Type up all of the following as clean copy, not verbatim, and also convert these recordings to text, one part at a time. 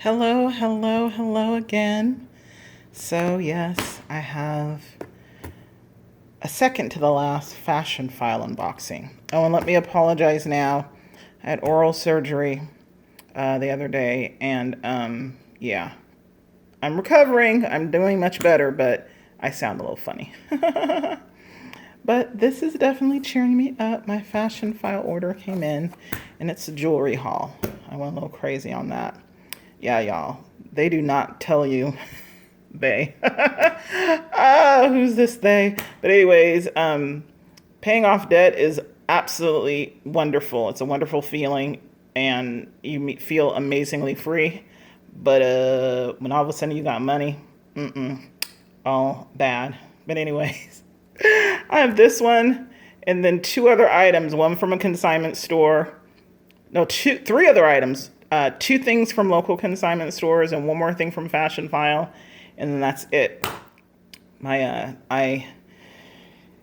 Hello, hello, hello again. So, yes, I have a second to the last Fashionphile unboxing. Oh, and let me apologize now. I had oral surgery the other day, and yeah, I'm recovering. I'm doing much better, but I sound a little funny. But this is definitely cheering me up. My Fashionphile order came in, and it's a jewelry haul. I went a little crazy on that. Yeah, y'all. They do not tell you they. Who's this they? But anyways, paying off debt is absolutely wonderful. It's a wonderful feeling, and you feel amazingly free. But when all of a sudden you got money, all bad. But anyways, I have this one, and then two other items. One from a consignment store. No, three other items. Two things from local consignment stores and one more thing from Fashionphile, and then that's it.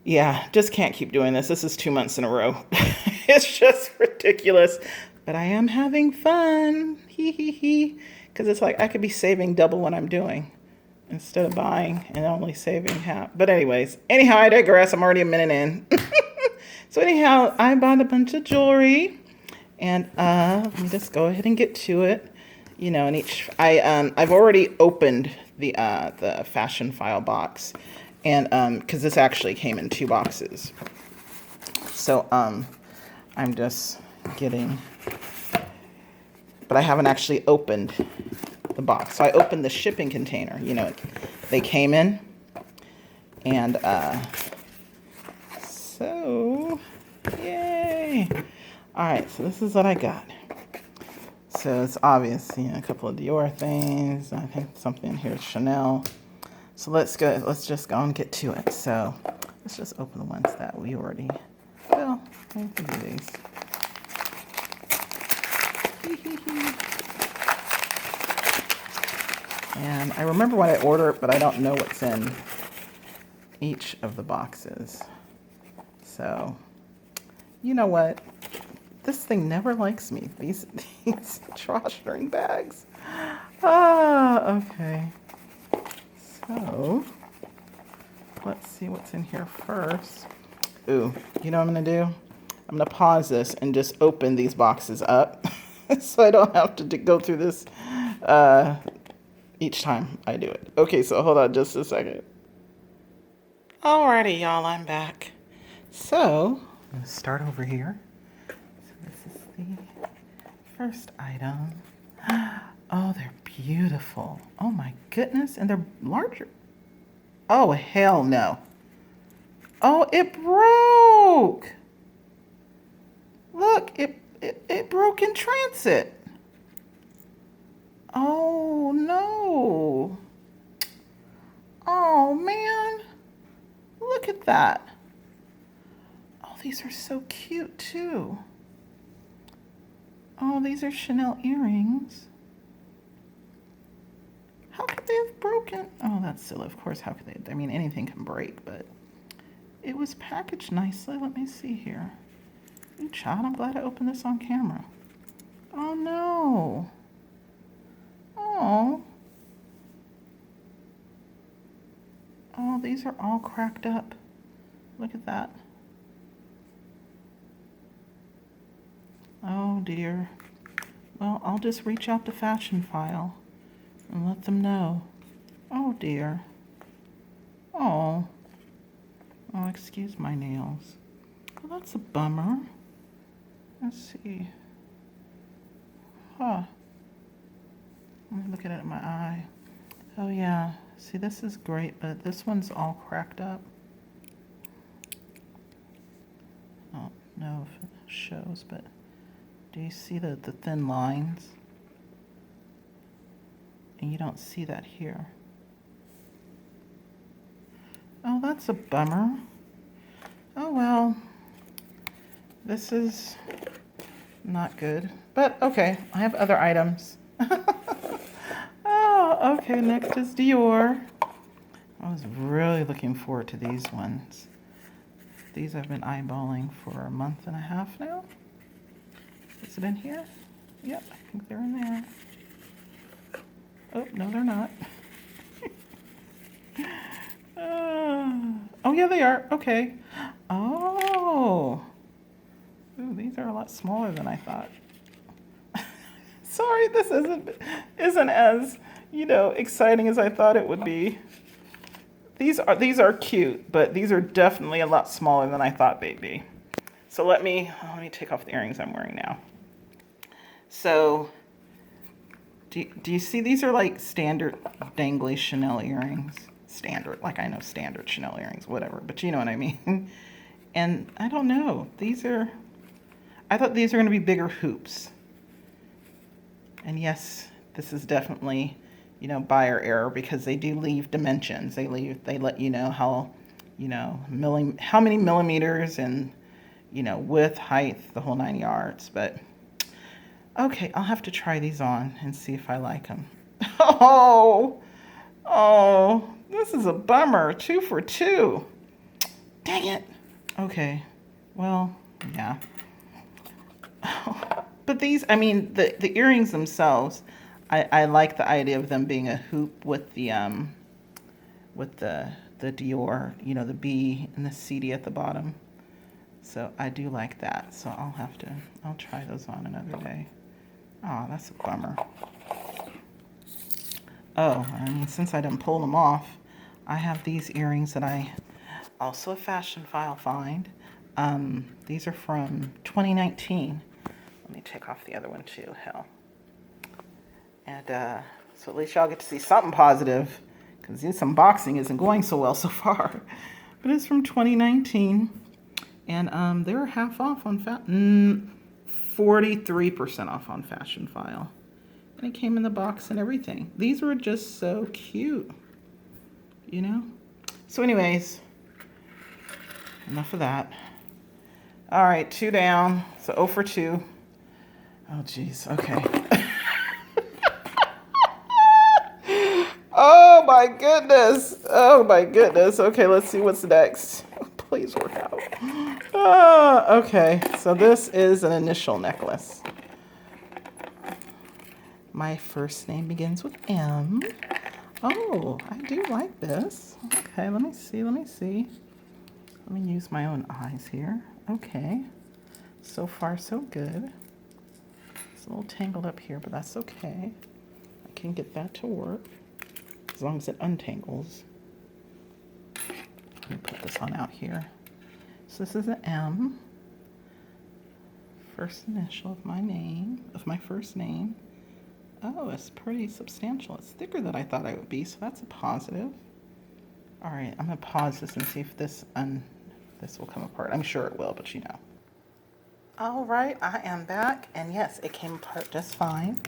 Yeah, just can't keep doing this. This is 2 months in a row. It's just ridiculous, but I am having fun. Hee hee hee. Because it's like I could be saving double what I'm doing instead of buying and only saving half. But anyhow, I digress. I'm already a minute in. So anyhow, I bought a bunch of jewelry. And let me just go ahead and get to it. You know, I've already opened the Fashionphile box, and because this actually came in 2 boxes. So I'm just getting, but I haven't actually opened the box. So I opened the shipping container. You know, they came in, and so yay. All right, so this is what I got. So it's obvious, a couple of Dior things. I think something in here is Chanel. So let's just go and get to it. So let's just open the ones that we already, well, we can do these. And I remember what I ordered, but I don't know what's in each of the boxes. So, you know what? This thing never likes me. These drawstring bags. Okay. So, let's see what's in here first. Ooh, you know what I'm going to do? I'm going to pause this and just open these boxes up so I don't have to go through this each time I do it. Okay, so hold on just a second. Alrighty, y'all, I'm back. So, I'm going to start over here. This is the first item. Oh, they're beautiful. Oh my goodness, and they're larger. Oh, hell no. Oh, it broke. Look, it broke in transit. Oh no. Oh man. Look at that. Oh, these are so cute too. Oh, these are Chanel earrings. How could they have broken? Oh, that's silly. Of course, how could they? I mean, anything can break, but it was packaged nicely. Let me see here. Ooh, child, I'm glad I opened this on camera. Oh, no. Oh. Oh, these are all cracked up. Look at that. Oh, dear. Well, I'll just reach out to Fashionphile and let them know. Oh, dear. Oh. Oh, excuse my nails. Well, that's a bummer. Let's see. Huh. Let me look at it in my eye. Oh, yeah. See, this is great, but this one's all cracked up. I don't know if it shows, but do you see the thin lines? And you don't see that here. Oh, that's a bummer. Oh, well. This is not good. But, okay, I have other items. Oh, okay, next is Dior. I was really looking forward to these ones. These I've been eyeballing for a month and a half now. Is it in here? Yep, I think they're in there. Oh, no, they're not. Oh, yeah, they are. Okay. Oh. Ooh, these are a lot smaller than I thought. Sorry, this isn't as, exciting as I thought it would be. These are cute, but these are definitely a lot smaller than I thought they'd be. So let me take off the earrings I'm wearing now. So do you see these are like standard dangly Chanel earrings? Standard, like I know standard Chanel earrings, whatever, but you know what I mean. And I don't know. I thought these are going to be bigger hoops. And yes, this is definitely, buyer error because they do leave dimensions. They let you know how, how many millimeters and, width, height, the whole 9 yards. But okay, I'll have to try these on and see if I like them. Oh, this is a bummer. 2 for 2. Dang it. Okay, well, yeah. But these, I mean, the earrings themselves, I like the idea of them being a hoop with the Dior, the B and the CD at the bottom. So I do like that. So I'll try those on another day. Oh, that's a bummer. Oh, I mean, since I didn't pull them off, I have these earrings that I also a Fashionphile find. These are from 2019. Let me take off the other one too, hell. And so at least y'all get to see something positive, because this unboxing isn't going so well so far. But it's from 2019, and they're half off on 43% off on Fashionphile. And it came in the box and everything. These were just so cute, So anyways, enough of that. All right, 2 down, so 0 for 2. Oh, geez, okay. Oh, my goodness. Oh, my goodness. Okay, let's see what's next. Please work out. Okay, so this is an initial necklace. My first name begins with M. Oh, I do like this. Okay, let me see. Let me use my own eyes here. Okay, so far so good. It's a little tangled up here, but that's okay. I can get that to work as long as it untangles. Let me put this on out here. So this is an M. First initial of my first name. Oh, it's pretty substantial. It's thicker than I thought it would be, so that's a positive. All right, I'm gonna pause this and see if this will come apart. I'm sure it will, but All right, I am back, and yes, it came apart just fine.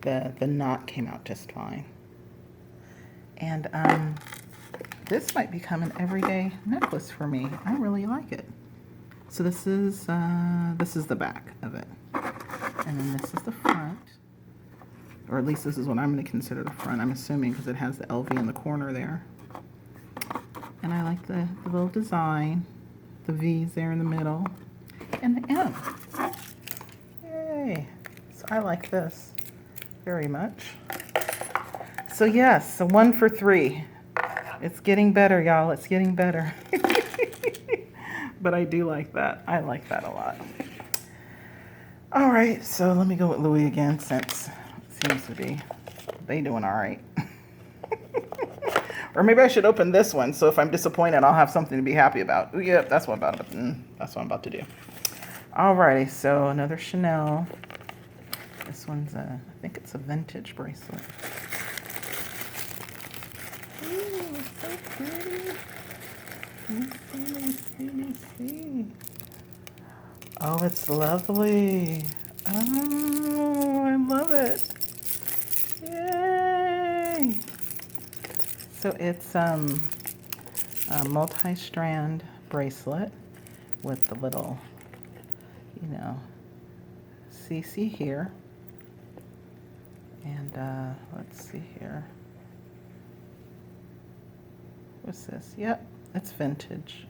The knot came out just fine. And this might become an everyday necklace for me. I really like it. So this is the back of it. And then this is the front. Or at least this is what I'm going to consider the front, I'm assuming, because it has the LV in the corner there. And I like the little design. The V's there in the middle. And the M. Yay. So I like this very much. So yes, so 1 for 3. It's getting better, y'all. It's getting better. But I do like that. I like that a lot. All right, so let me go with Louis again, since it seems to be they doing all right. Or maybe I should open this one, so if I'm disappointed, I'll have something to be happy about. Ooh, yep, that's what I'm about to do. All righty, so another Chanel. This one's I think it's a vintage bracelet. Ooh, it's so pretty. Let me see. Oh, it's lovely. Oh, I love it. Yay. So it's a multi-strand bracelet with the little, CC here. And let's see here. What's this? Yep, it's vintage,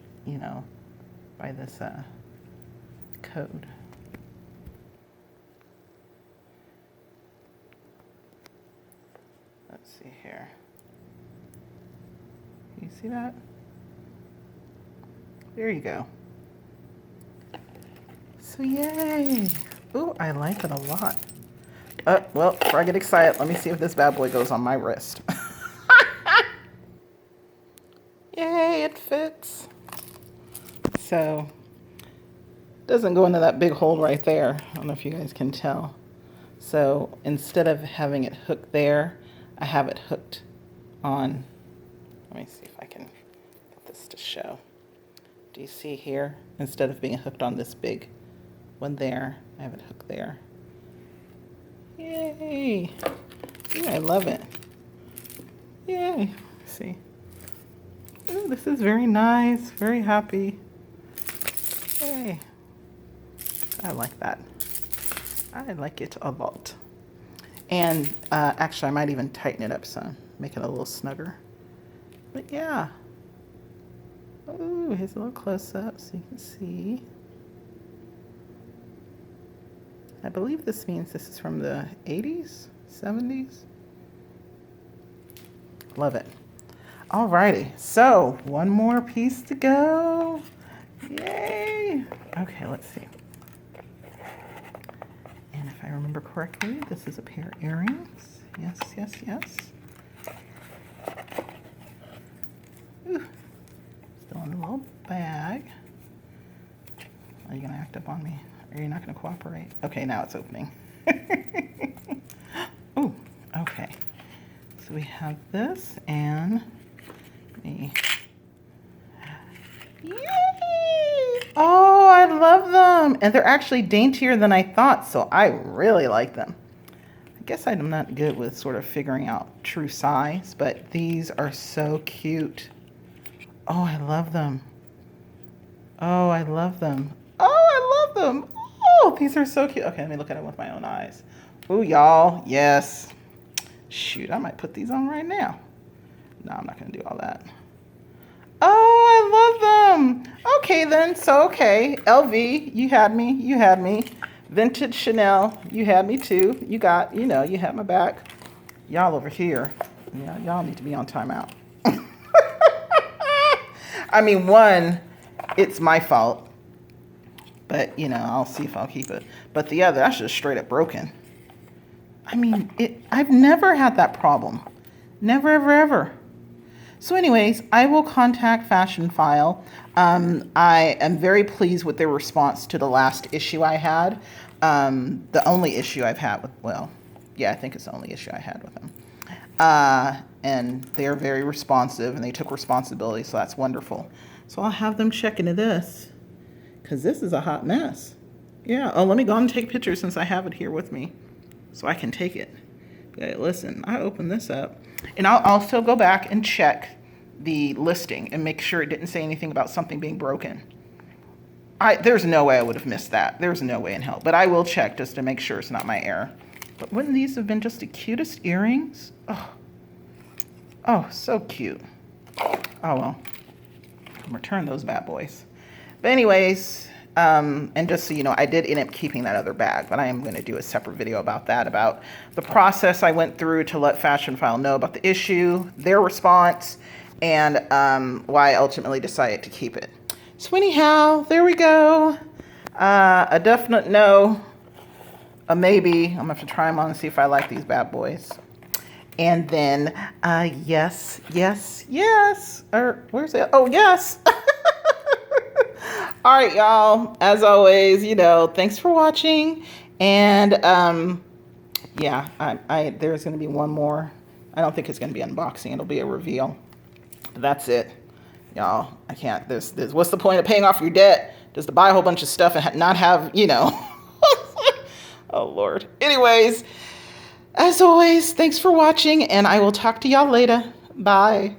by this code. Let's see here. You see that? There you go. So yay. Ooh, I like it a lot. Well, before I get excited, let me see if this bad boy goes on my wrist. Yay, it fits. So, doesn't go into that big hole right there. I don't know if you guys can tell. So, instead of having it hooked there, I have it hooked on. Let me see if I can get this to show. Do you see here? Instead of being hooked on this big one there, I have it hooked there. Yay! Ooh, I love it. Yay! See. Ooh, this is very nice. Very happy. Yay! I like that. I like it a lot. And actually, I might even tighten it up some, make it a little snugger. But yeah. Ooh, here's a little close up so you can see. I believe this means this is from the 80s, 70s. Love it. Alrighty, so one more piece to go. Yay! Okay, let's see. And if I remember correctly, this is a pair of earrings. Yes, yes, yes. Ooh. Still in the little bag. Are you gonna act up on me? Are you not gonna cooperate? Okay, now it's opening. Oh, okay. So we have this and me. Yay! Oh, I love them. And they're actually daintier than I thought, so I really like them. I guess I'm not good with sort of figuring out true size, but these are so cute. Oh, I love them. Oh, I love them. Oh, I love them. Oh, these are so cute. Okay, let me look at them with my own eyes. Oh, y'all, yes. Shoot, I might put these on right now. No, I'm not gonna do all that. Oh, I love them. Okay then, so okay. LV, you had me, you had me. Vintage Chanel, you had me too. You got, you know, you had my back. Y'all over here, yeah, y'all need to be on timeout. I mean, one, it's my fault. But, you know, I'll see if I'll keep it. But the other, that's just straight up broken. I mean, I've never had that problem. Never, ever, ever. So anyways, I will contact Fashionphile. I am very pleased with their response to the last issue I had. The only issue I've had with, well, yeah, I think it's the only issue I had with them. And they're very responsive and they took responsibility, so that's wonderful. So I'll have them check into this because this is a hot mess. Yeah, oh, let me go and take pictures since I have it here with me so I can take it. Okay, listen, I opened this up and I'll also go back and check the listing and make sure it didn't say anything about something being broken. There's no way I would have missed that. There's no way in hell, but I will check just to make sure it's not my error. But wouldn't these have been just the cutest earrings? Oh, oh, so cute. Oh, well, I'll return those bad boys. But anyways, and just so you know, I did end up keeping that other bag, but I am going to do a separate video about that, about the process I went through to let Fashionphile know about the issue, their response, and why I ultimately decided to keep it. So anyhow, there we go. A definite no. A maybe. I'm going to have to try them on and see if I like these bad boys. And then, yes, yes, yes. Or where's it? Oh, yes. All right, y'all. As always, you know, thanks for watching. And yeah, there's going to be one more. I don't think it's going to be unboxing. It'll be a reveal. But that's it, y'all. I can't. This. What's the point of paying off your debt? Just to buy a whole bunch of stuff and not have, you know. Oh, Lord. Anyways, as always, thanks for watching, and I will talk to y'all later. Bye.